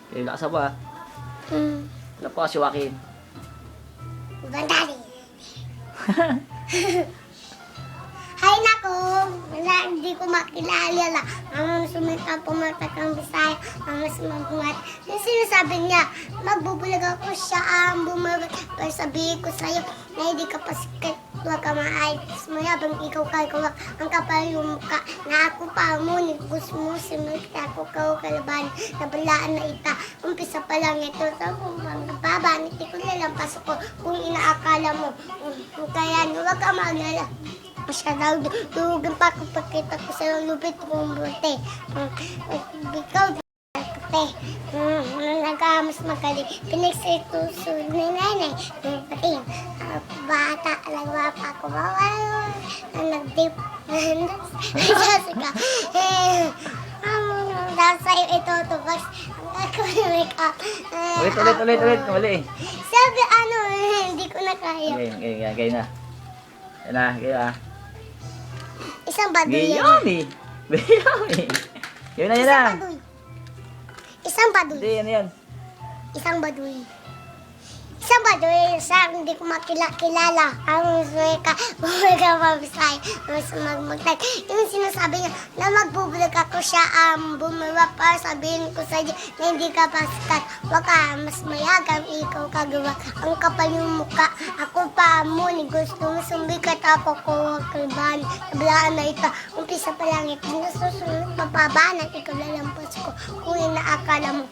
Okay, lakas pa. Wala pa si Joaquin. Bandali. Hay nako, wala, hindi ko makilala. Ang sumita pumatak ang Bisaya, ang mas mabuhat. Yung sinasabi niya, magbubulag ako siya ang bumabag. Pero sabihin ko sa'yo na hindi ka pasikat, huwag ka maayos. Mayabang ikaw kagawak, ang kapal yung mukha. Na ako pa mo, gusto mo simulta ako kalaban. Nabalaan na ita, umpisa pa lang ito. Sa baba, niti ko lalampas ako kung inaakala mo. Kaya huwag ka magnala. Masyadong dugan pa ako pagkita ko sa lupit kong buti. Ikaw, kape. Nagamas magaling. Pinagsituso ni nanay. Pati, bata, alagwa pa ako. Nag-dip. Kasi ka. Dahil sa'yo ito, tubas. Ang gagawin ka. Ulit. Mali. Sabi, hindi ko na kaya. Okay na. Yan na. Isang baduy yan. Yummy! Yun na. Isang baduy. Hindi, ano yan? Isang baduy. Sa hindi ko makilala. Ang suweka, bumaga mabisay. Mas magmagtag. Yung sinasabi niya na magbubulag ako siya bumawa pa. Sabihin ko sa iyo na hindi ka pasikat. Huwag ka, mas mayagang ikaw kagawa. Ang kapal yung mukha. Ako pa mo, ni gusto mo sumbikat ako ko kalban. Nablaan na ito. Umpisa pa lang ito. Nasusunod papabanan. Ikaw lalampas ko. Kung inaakala mo.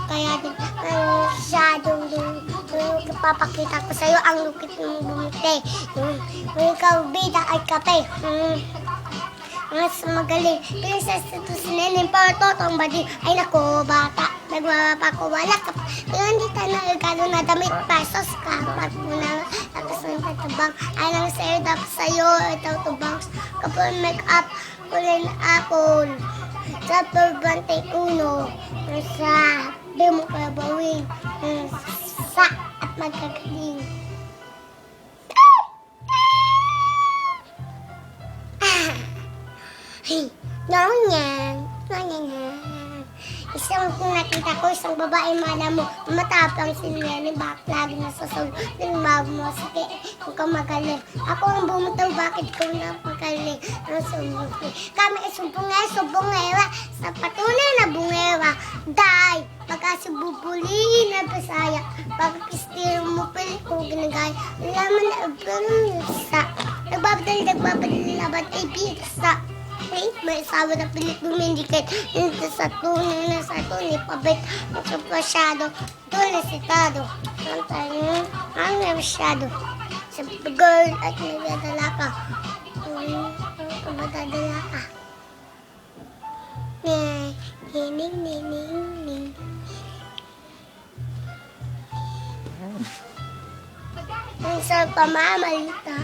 Kaya din, masyadong papakita ko sa'yo ang lukit mong bumiti. Ikaw, bida ay kape. Mas magaling. Pero sa sinin po, totong badi. Ay nako, bata. Nagmamapa ko, wala ka. Pero hindi tayo nagkano na damit pesos ka. Pag muna, tapos ng tatabang. Ay lang sa'yo, dapat sa'yo. Ito, tubang. Kapag make-up, kulay na apple. Sa pagbantay uno. Sa di mo kalabawin. Sa at magkagaling. Nonyan. Isang kung nakita ko, isang babae mala mo, matapang sila ni Bak, lagi nasa sol, lumago mo, sige, kung ka magaling. Ako ang bumutaw, bakit ko na magaling? Ang sumuki. Kami subungewa, sa patunay na bungewa, day, pagkasibubulihin na Bisaya, pagkistiro mo, pilit kong ginagay, laman na abang sa, nagbabadal laban ay bisa. May asawa na pilit bumindikit. Ito sa tunay na sa tunay pabit. Ito pasyado. Tunay sitado. Ang masyado. Sa girl at may dadala ka. Madadala ka. Ning. Ang sa pamamalita.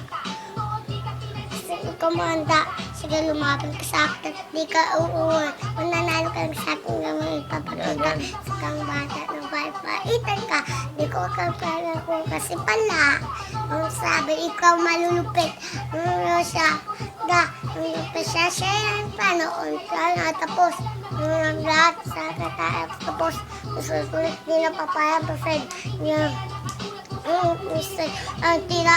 Kumanda, sige lumapit ka sa akin, di ka uuwan. Kung nanalo ka sa akin, gawin ipapakita sa kang bata ng paitan ka. Di ko kapala ko kasi pala. Ang sabi, ikaw malulupit. Ang siya, malulupit siya yan. Panoon ka na tapos. Ang lahat sa kataas tapos. Susulit din na papaya pa Fred. Ang tira